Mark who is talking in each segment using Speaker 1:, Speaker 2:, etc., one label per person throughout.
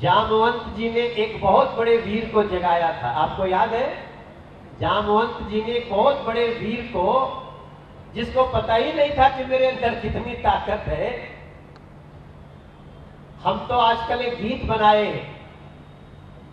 Speaker 1: जामवंत जी ने एक बहुत बड़े वीर को जगाया था, आपको याद है? जामवंत जी ने एक बहुत बड़े वीर को, जिसको पता ही नहीं था कि मेरे अंदर कितनी ताकत है। हम तो आजकल एक गीत बनाए हैं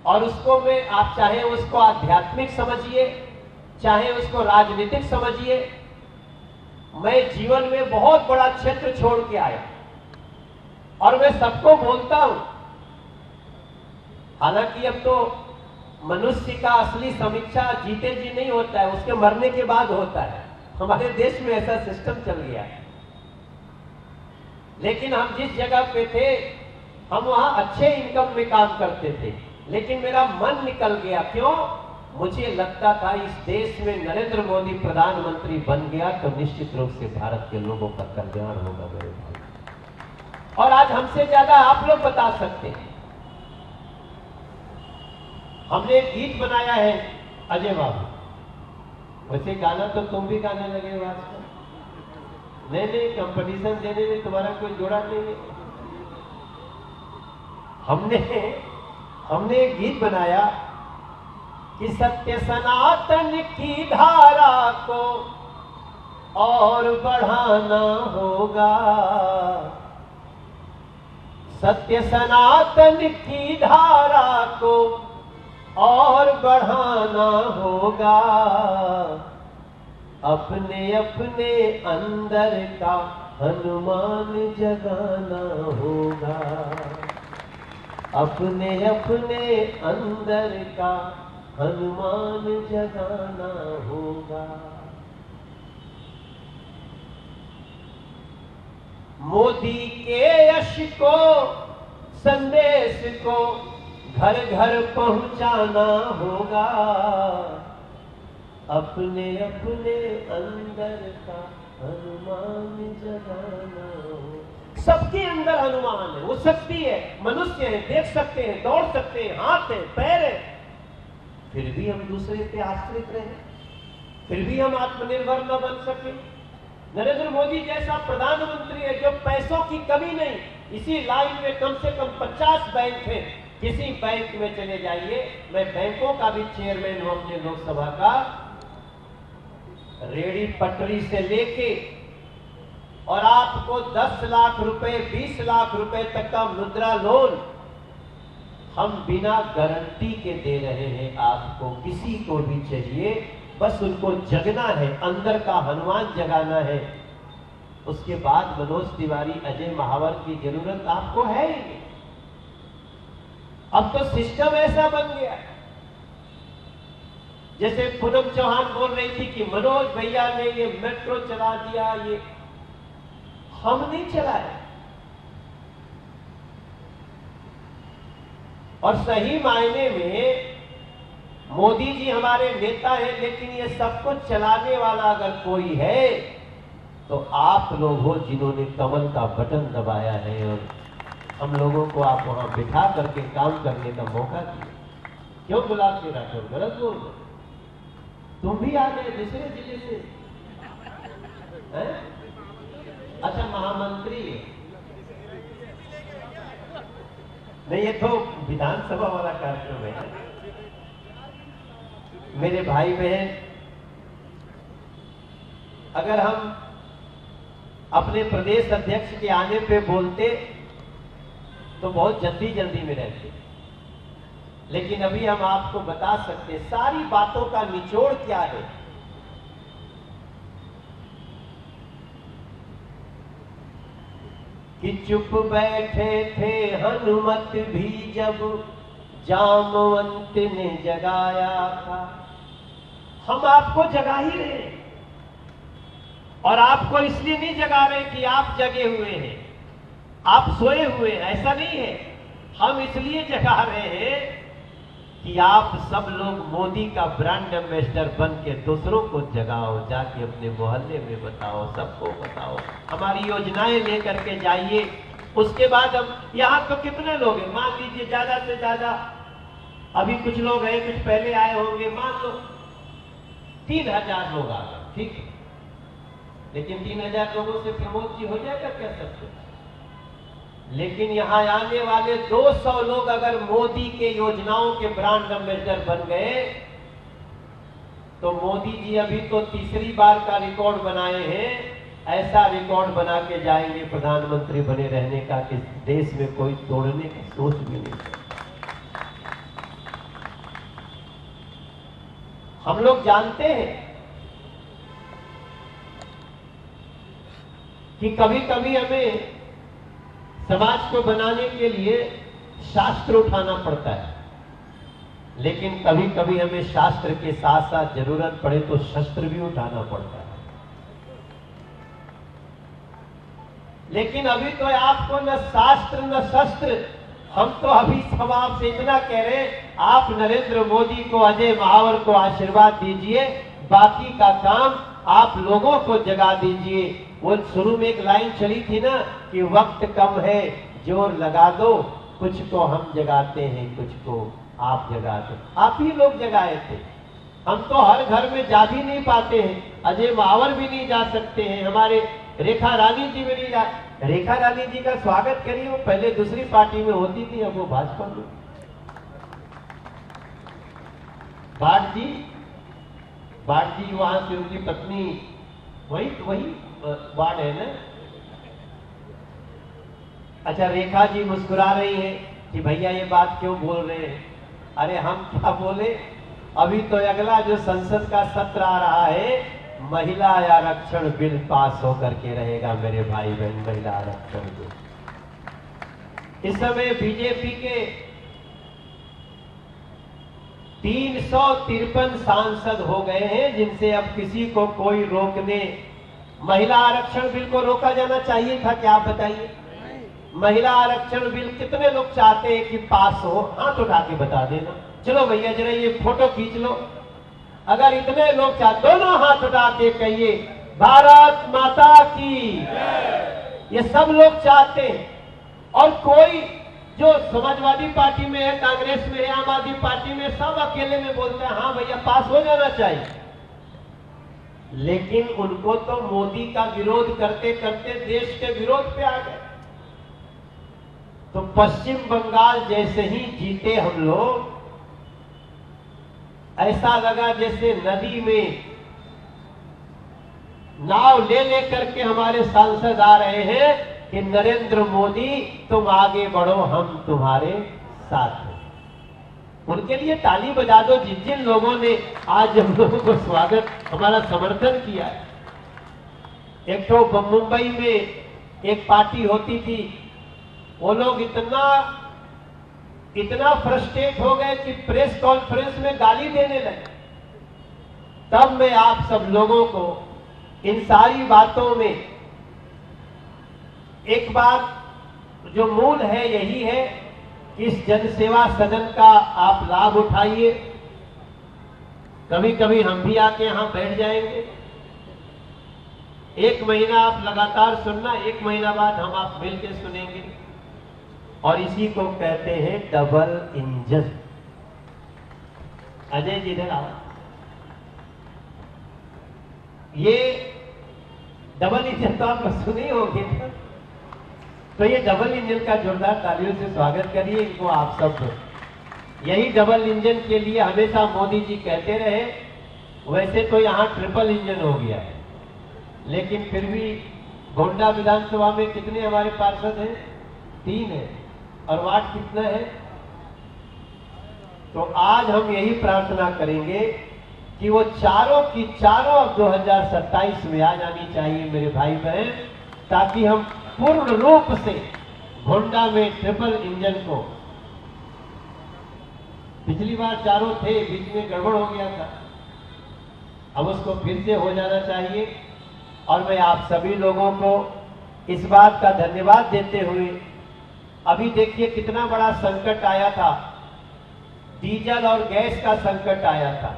Speaker 1: और उसको में आप चाहे उसको आध्यात्मिक समझिए, चाहे उसको राजनीतिक समझिए। मैं जीवन में बहुत बड़ा क्षेत्र छोड़ के आया और मैं सबको बोलता हूं, हालांकि अब तो मनुष्य का असली समीक्षा जीते जी नहीं होता है, उसके मरने के बाद होता है। हमारे देश में ऐसा सिस्टम चल गया है। लेकिन हम जिस जगह पे थे, हम वहां अच्छे इनकम में काम करते थे, लेकिन मेरा मन निकल गया। क्यों? मुझे लगता था इस देश में नरेंद्र मोदी प्रधानमंत्री बन गया तो निश्चित रूप से भारत के लोगों का कल्याण होगा मेरे भाई। और आज हमसे ज्यादा आप लोग बता सकते हैं। हमने एक गीत बनाया है अजय बाबू, वैसे गाना तो तुम भी गाने लगे हो आजकल। नहीं, कंपटीशन देने में तुम्हारा कोई जोड़ा नहीं है। हमने एक गीत बनाया कि सत्य सनातन की धारा को और बढ़ाना होगा, सत्य सनातन की धारा को और बढ़ाना होगा, अपने अपने अंदर का हनुमान जगाना होगा, अपने अपने अंदर का हनुमान जगाना होगा। मोदी के यश को, संदेश को घर घर पहुंचाना होगा, अपने अपने अंदर का हनुमान जगाना होगा। सबके अंदर हनुमान है, वो शक्ति है, मनुष्य है, देख सकते हैं, दौड़ सकते हैं, हाथ है, पैर है, फिर भी हम दूसरे पे आश्रित रहे, फिर भी हम आत्मनिर्भर न बन सके। नरेंद्र मोदी जैसा प्रधानमंत्री है जो पैसों की कमी नहीं, इसी लाइन में कम से कम 50 बैंक हैं, किसी बैंक में चले जाइए, मैं बैंकों का भी चेयरमैन हूं अपने लोकसभा का, रेडी पटरी से लेके और आपको 10 लाख रुपए 20 लाख रुपए तक का मुद्रा लोन हम बिना गारंटी के दे रहे हैं आपको। किसी को भी चाहिए, बस उनको जगना है, अंदर का हनुमान जगाना है। उसके बाद मनोज तिवारी, अजय महावर की जरूरत आपको है ही नहीं। अब तो सिस्टम ऐसा बन गया, जैसे पूनम चौहान बोल रही थी कि मनोज भैया ने ये मेट्रो चला दिया, ये हम नहीं चलाए। और सही मायने में मोदी जी हमारे नेता हैं, लेकिन ये सब कुछ चलाने वाला अगर कोई है तो आप लोग हो, जिन्होंने कमल का बटन दबाया है और हम लोगों को आप वहां बिठा करके काम करने का मौका दिया। क्यों गुलाब सिंह राठौर गलत बोल रहे? तुम भी आ गए दूसरे जिले से हैं? अच्छा, महामंत्री नहीं, ये तो विधानसभा वाला कार्यक्रम है। मेरे भाई बहन, अगर हम अपने प्रदेश अध्यक्ष के आने पे बोलते तो बहुत जल्दी में रहते, लेकिन अभी हम आपको बता सकते सारी बातों का निचोड़ क्या है। कि चुप बैठे थे हनुमत भी जब जामवंत ने जगाया था। हम आपको जगा ही रहे हैं, और आपको इसलिए नहीं जगा रहे कि आप जगे हुए हैं, आप सोए हुए हैं, ऐसा नहीं है। हम इसलिए जगा रहे हैं कि आप सब लोग मोदी का ब्रांड एम्बेसडर बन के दूसरों को जगाओ, जाके अपने मोहल्ले में बताओ, सबको बताओ, हमारी योजनाएं लेकर के जाइए। उसके बाद हम यहाँ तो कितने लोग हैं, मान लीजिए ज्यादा से ज्यादा, अभी कुछ लोग हैं, कुछ पहले आए होंगे, मान लो 3000 लोग आ गए, ठीक है, लेकिन 3000 लोगों से प्रमोद जी हो जाएगा क्या सब कुछ? लेकिन यहां आने वाले 200 लोग अगर मोदी के योजनाओं के ब्रांड एम्बेसडर बन गए तो मोदी जी अभी तो तीसरी बार का रिकॉर्ड बनाए हैं, ऐसा रिकॉर्ड बना के जाएंगे प्रधानमंत्री बने रहने का कि देश में कोई तोड़ने की सोच भी नहीं। हम लोग जानते हैं कि कभी कभी हमें समाज को बनाने के लिए शास्त्र उठाना पड़ता है, लेकिन कभी कभी हमें शास्त्र के साथ साथ जरूरत पड़े तो शस्त्र भी उठाना पड़ता है। लेकिन अभी तो आपको न शास्त्र न शस्त्र, हम तो अभी सब आपसे इतना कह रहे हैं, आप नरेंद्र मोदी को, अजय महावर को आशीर्वाद दीजिए, बाकी का काम आप लोगों को जगा दीजिए। वो शुरू में एक लाइन चली थी ना कि वक्त कम है जोर लगा दो, कुछ को हम जगाते हैं कुछ को आप जगाते। आप ही लोग जगाए थे, हम तो हर घर में जा भी नहीं पाते हैं, अजय महावर भी नहीं जा सकते हैं, हमारे रेखा रानी जी भी नहीं जा। रेखा रानी जी का स्वागत करिए, वो पहले दूसरी पार्टी में होती थी, अब वो भाजपा में। बाढ़ जी वहां से उनकी पत्नी वही वार्ड है ना। अच्छा, रेखा जी मुस्कुरा रही हैं कि भैया ये बात क्यों बोल रहे हैं। अरे हम क्या बोले, अभी तो अगला जो संसद का सत्र आ रहा है, महिला आरक्षण बिल पास होकर के रहेगा मेरे भाई बहन। महिला आरक्षण बिल इस समय बीजेपी के 353 सांसद हो गए हैं, जिनसे अब किसी को कोई रोकने। महिला आरक्षण बिल को रोका जाना चाहिए था क्या, आप बताइए। महिला आरक्षण बिल कितने लोग चाहते हैं कि पास हो, हाथ उठा के बता देना। चलो भैया जरा ये फोटो खींच लो, अगर इतने लोग चाहते, दोनों हाथ उठा के कहिए भारत माता की। ये सब लोग चाहते हैं। और कोई जो समाजवादी पार्टी में है, कांग्रेस में है, आम आदमी पार्टी में, सब अकेले में बोलते हैं हाँ भैया पास हो जाना चाहिए। लेकिन उनको तो मोदी का विरोध करते करते देश के विरोध पे आ गए। तो पश्चिम बंगाल जैसे ही जीते हम लोग, ऐसा लगा जैसे नदी में नाव ले लेकर के हमारे सांसद आ रहे हैं कि नरेंद्र मोदी तुम आगे बढ़ो, हम तुम्हारे साथ हैं। उनके लिए ताली बजा दो जिन जिन लोगों ने आज हम लोगों को स्वागत, हमारा समर्थन किया है। एक तो मुंबई में एक पार्टी होती थी, वो लोग इतना फ्रस्ट्रेट हो गए कि प्रेस कॉन्फ्रेंस में गाली देने लगे। तब मैं आप सब लोगों को इन सारी बातों में एक बात जो मूल है यही है कि इस जनसेवा सदन का आप लाभ उठाइए। कभी कभी हम भी आके यहां बैठ जाएंगे, 1 महीना आप लगातार सुनना, 1 महीना बाद हम आप मिलकर सुनेंगे। और इसी को कहते हैं डबल इंजन। अजय जी इधर आओ। ये डबल इंजन तो आप सुने होंगे, तो ये डबल इंजन का जोरदार तालियों से स्वागत करिए इनको आप सब। यही डबल इंजन के लिए हमेशा मोदी जी कहते रहे। वैसे तो यहां ट्रिपल इंजन हो गया है, लेकिन फिर भी गोंडा विधानसभा में कितने हमारे पार्षद हैं? 3 है। और वार्ड कितना है? तो आज हम यही प्रार्थना करेंगे कि वो चारों की चारों अब 2027 में आ जानी चाहिए मेरे भाई बहन, ताकि हम पूर्ण रूप से गोंडा में ट्रिपल इंजन को, पिछली बार चारों थे, बीच में गड़बड़ हो गया था, अब उसको फिर से हो जाना चाहिए। और मैं आप सभी लोगों को इस बात का धन्यवाद देते हुए, अभी देखिए कितना बड़ा संकट आया था, डीजल और गैस का संकट आया था।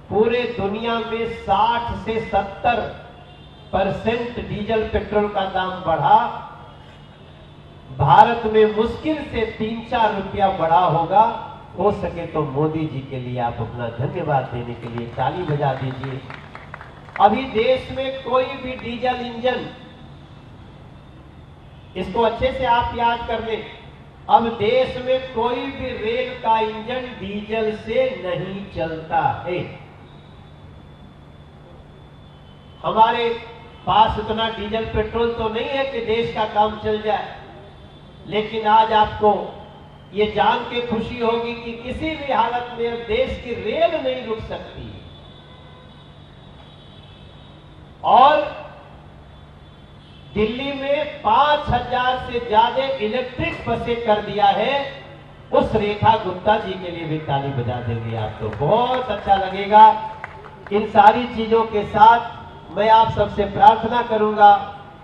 Speaker 1: पूरे दुनिया में 60 से 70% डीजल पेट्रोल का दाम बढ़ा। भारत में मुश्किल से 3-4 रुपया बढ़ा होगा। हो सके तो मोदी जी के लिए आप अपना धन्यवाद देने के लिए ताली बजा दीजिए। अभी देश में कोई भी डीजल इंजन इसको अच्छे से आप याद कर लें। अब देश में कोई भी रेल का इंजन डीजल से नहीं चलता है। हमारे पास उतना डीजल पेट्रोल तो नहीं है कि देश का काम चल जाए, लेकिन आज आपको ये जान के खुशी होगी कि किसी भी हालत में अब देश की रेल नहीं रुक सकती। और दिल्ली में 5000 से ज्यादा इलेक्ट्रिक बसें कर दिया है। उस रेखा गुप्ता जी के लिए भी ताली बजा देंगे आप तो बहुत अच्छा लगेगा। इन सारी चीजों के साथ मैं आप सबसे प्रार्थना करूंगा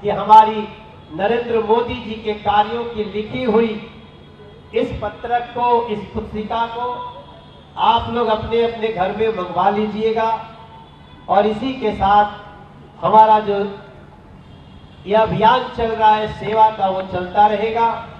Speaker 1: कि हमारी नरेंद्र मोदी जी के कार्यों की लिखी हुई इस पत्रक को, इस पुस्तिका को आप लोग अपने अपने घर में मंगवा लीजिएगा। और इसी के साथ हमारा जो यह अभियान चल रहा है सेवा का, वो चलता रहेगा।